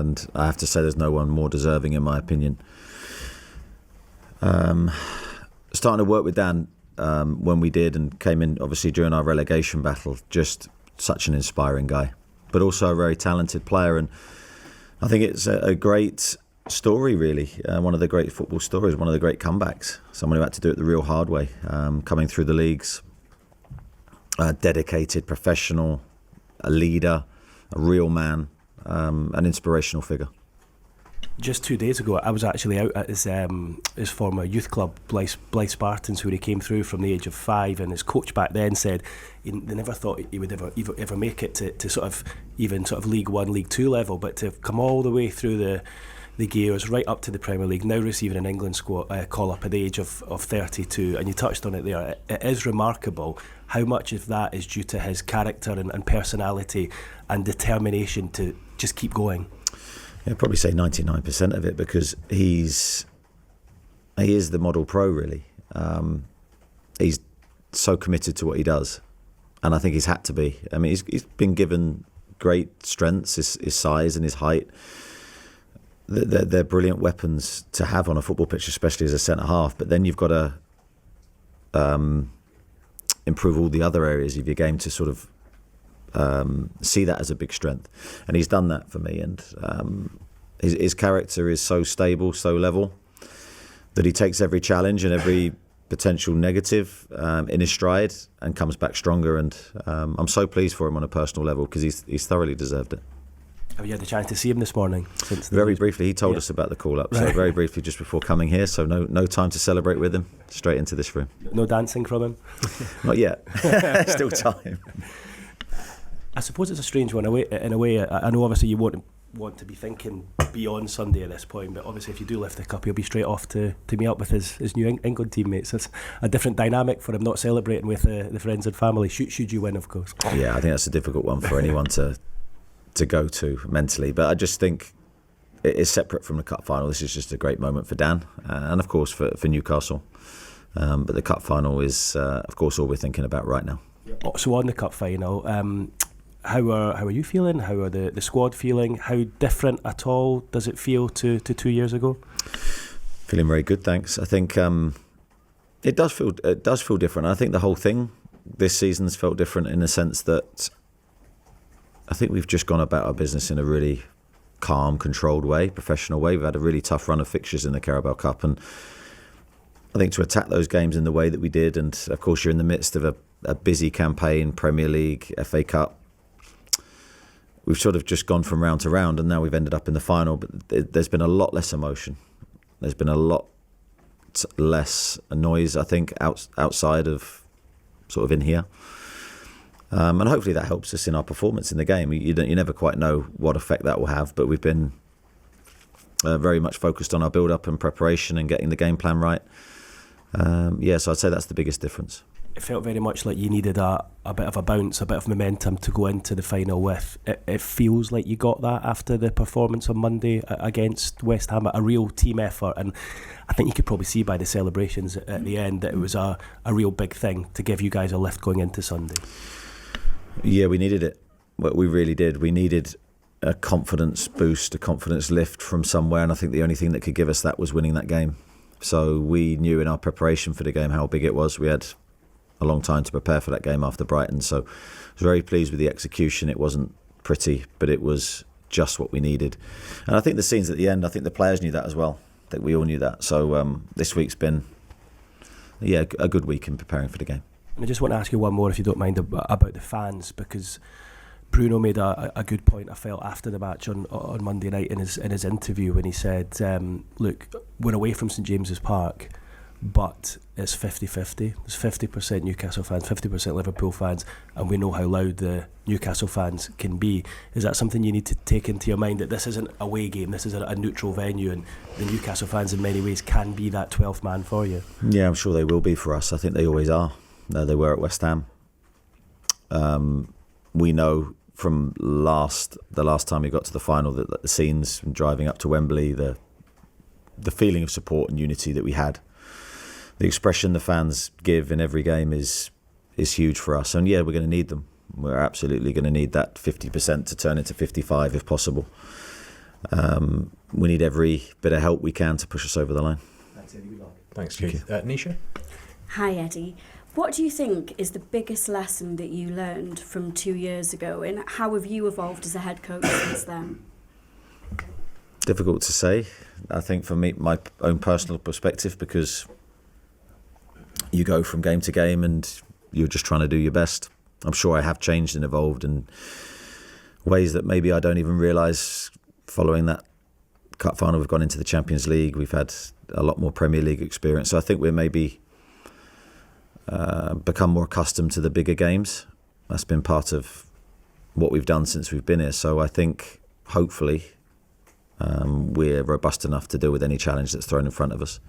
and I have to say there's no one more deserving in my opinion. Starting to work with Dan when we did and came in obviously during our relegation battle, just such an inspiring guy, but also a very talented player, and I think it's a great story really, one of the great football stories, one of the great comebacks, someone who had to do it the real hard way, coming through the leagues, dedicated, professional, a leader, a real man, an inspirational figure. Just 2 days ago, I was actually out at his former youth club, Blythe Spartans, where he came through from the age of 5, and his coach back then said they never thought he would ever make it to sort of even sort of League 1, League 2 level, but to come all the way through the gears right up to the Premier League, now receiving an England squad call up at the age of 32, and you touched on it there. It is remarkable how much of that is due to his character and personality and determination to just keep going. I'd probably say 99% of it, because he is the model pro really. He's so committed to what he does, and I think he's had to be. I mean, he's been given great strengths, his size and his height. They're brilliant weapons to have on a football pitch, especially as a centre-half, but then you've got to improve all the other areas of your game to sort of see that as a big strength, and he's done that for me. And his character is so stable, so level, that he takes every challenge and every potential negative in his stride and comes back stronger. And I'm so pleased for him on a personal level, because he's thoroughly deserved it. Have you had the chance to see him this morning? Very briefly, he told us about the call-up, so very briefly just before coming here, so no time to celebrate with him, straight into this room. No dancing from him? Not yet. Still time. I suppose it's a strange one in a way. I know obviously you won't want to be thinking beyond Sunday at this point, but obviously if you do lift the cup, he'll be straight off to meet up with his new England teammates. It's a different dynamic for him, not celebrating with the friends and family, should you win, of course. Yeah, I think that's a difficult one for anyone to go to mentally, but I just think it is separate from the cup final. This is just a great moment for Dan, and of course for Newcastle, but the cup final is of course all we're thinking about right now. So on the cup final, how are you feeling? How are the squad feeling? How different at all does it feel to 2 years ago? Feeling very good, thanks. I think it does feel different. I think the whole thing this season's felt different in the sense that I think we've just gone about our business in a really calm, controlled way, professional way. We've had a really tough run of fixtures in the Carabao Cup, and I think to attack those games in the way that we did, and of course you're in the midst of a busy campaign, Premier League, FA Cup. We've sort of just gone from round to round, and now we've ended up in the final, but there's been a lot less emotion. There's been a lot less noise, I think, outside of sort of in here. And hopefully that helps us in our performance in the game. You never quite know what effect that will have, but we've been very much focused on our build-up and preparation and getting the game plan right. So I'd say that's the biggest difference. It felt very much like you needed a bit of a bounce, a bit of momentum to go into the final with. It feels like you got that after the performance on Monday against West Ham, a real team effort. And I think you could probably see by the celebrations at the end that it was a real big thing to give you guys a lift going into Sunday. Yeah, we needed it. We really did. We needed a confidence boost, a confidence lift from somewhere, and I think the only thing that could give us that was winning that game. So we knew in our preparation for the game how big it was. We had a long time to prepare for that game after Brighton, so I was very pleased with the execution. It wasn't pretty, but it was just what we needed. And I think the scenes at the end, I think the players knew that as well. I think we all knew that. So this week's been a good week in preparing for the game. I just want to ask you one more, if you don't mind, about the fans, because Bruno made a good point, I felt, after the match on Monday night in his interview, when he said, look, we're away from St James's Park, but it's 50-50. There's 50% Newcastle fans, 50% Liverpool fans, and we know how loud the Newcastle fans can be. Is that something you need to take into your mind, that this isn't a away game, this is a neutral venue, and the Newcastle fans in many ways can be that 12th man for you? Yeah, I'm sure they will be for us. I think they always are. They were at West Ham. We know from the last time we got to the final that the scenes from driving up to Wembley, the feeling of support and unity that we had, the expression the fans give in every game is huge for us. And yeah, we're going to need them. We're absolutely going to need that 50% to turn into 55 if possible. We need every bit of help we can to push us over the line. Thanks, Keith. Nisha? Hi, Eddie. What do you think is the biggest lesson that you learned from 2 years ago, and how have you evolved as a head coach since then? Difficult to say. I think for me, my own personal perspective, because you go from game to game and you're just trying to do your best. I'm sure I have changed and evolved in ways that maybe I don't even realise. Following that cup final, we've gone into the Champions League. We've had a lot more Premier League experience. So I think we're maybe become more accustomed to the bigger games. That's been part of what we've done since we've been here. So I think, hopefully, we're robust enough to deal with any challenge that's thrown in front of us.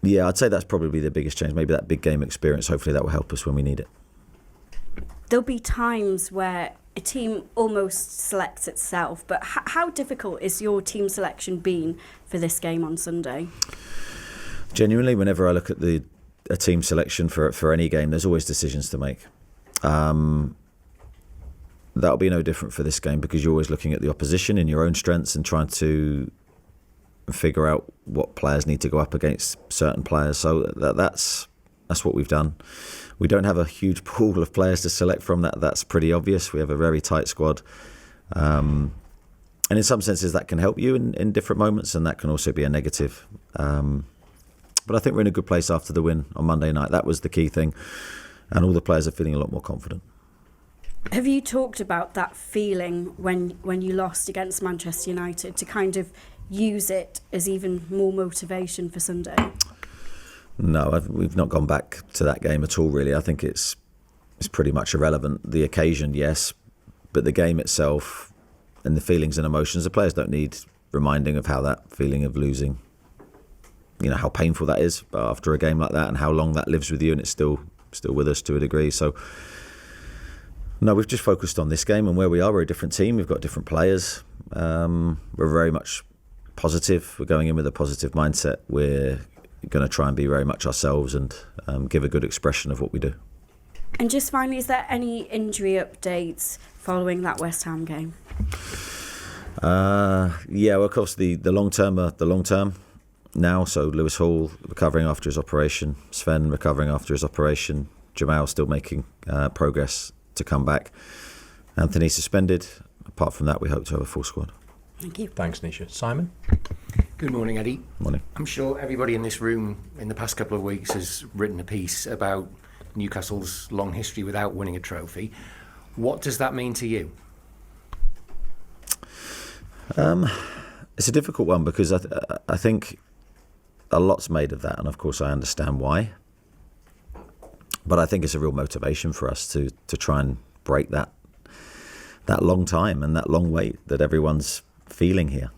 Yeah, I'd say that's probably the biggest change. Maybe that big game experience. Hopefully that will help us when we need it. There'll be times where a team almost selects itself, but how difficult is your team selection been for this game on Sunday? Genuinely, whenever I look at a team selection for any game, there's always decisions to make. That'll be no different for this game, because you're always looking at the opposition and your own strengths and trying to figure out what players need to go up against certain players. So that's what we've done. We don't have a huge pool of players to select from. That's pretty obvious. We have a very tight squad. And in some senses that can help you in different moments, and that can also be a negative. But I think we're in a good place after the win on Monday night. That was the key thing. And all the players are feeling a lot more confident. Have you talked about that feeling when you lost against Manchester United to kind of use it as even more motivation for Sunday? No, we've not gone back to that game at all, really. I think it's pretty much irrelevant. The occasion, yes, but the game itself and the feelings and emotions, the players don't need reminding of how that feeling of losing, how painful that is after a game like that and how long that lives with you, and it's still with us to a degree. So, no, we've just focused on this game and where we are. We're a different team. We've got different players. We're very much positive. We're going in with a positive mindset. We're going to try and be very much ourselves and give a good expression of what we do. And just finally, is there any injury updates following that West Ham game? Yeah, well, of course, the long term now. So Lewis Hall recovering after his operation, Sven recovering after his operation, Jamal still making progress to come back, Anthony suspended. Apart from that, we hope to have a full squad. Thank you. Thanks, Nisha. Simon? Good morning, Eddie. Morning. I'm sure everybody in this room in the past couple of weeks has written a piece about Newcastle's long history without winning a trophy. What does that mean to you? It's a difficult one, because I think a lot's made of that, and of course I understand why. But I think it's a real motivation for us to try and break that long time and that long wait that everyone's feeling here.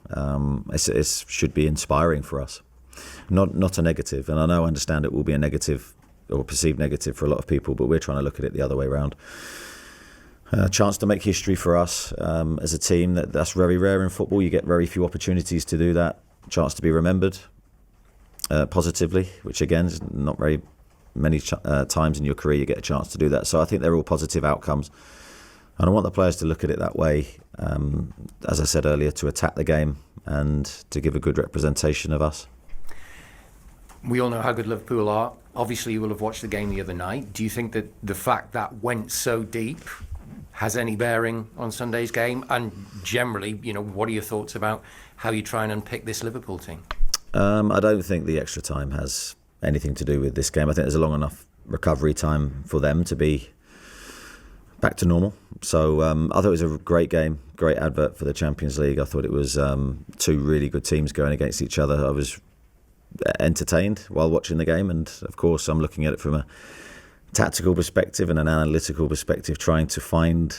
It should be inspiring for us, not a negative. And I understand it will be a negative or perceived negative for a lot of people, but we're trying to look at it the other way around. A chance to make history for us as a team. That's very rare in football. You get very few opportunities to do that. A chance to be remembered positively, which again is not very many times in your career you get a chance to do that. So I think they're all positive outcomes. And I want the players to look at it that way, as I said earlier, to attack the game and to give a good representation of us. We all know how good Liverpool are. Obviously, you will have watched the game the other night. Do you think that the fact that went so deep has any bearing on Sunday's game? And generally, what are your thoughts about how you try and unpick this Liverpool team? I don't think the extra time has anything to do with this game. I think there's a long enough recovery time for them to be back to normal. So I thought it was a great game, great advert for the Champions League. I thought it was two really good teams going against each other. I was entertained while watching the game, and of course I'm looking at it from a tactical perspective and an analytical perspective, trying to find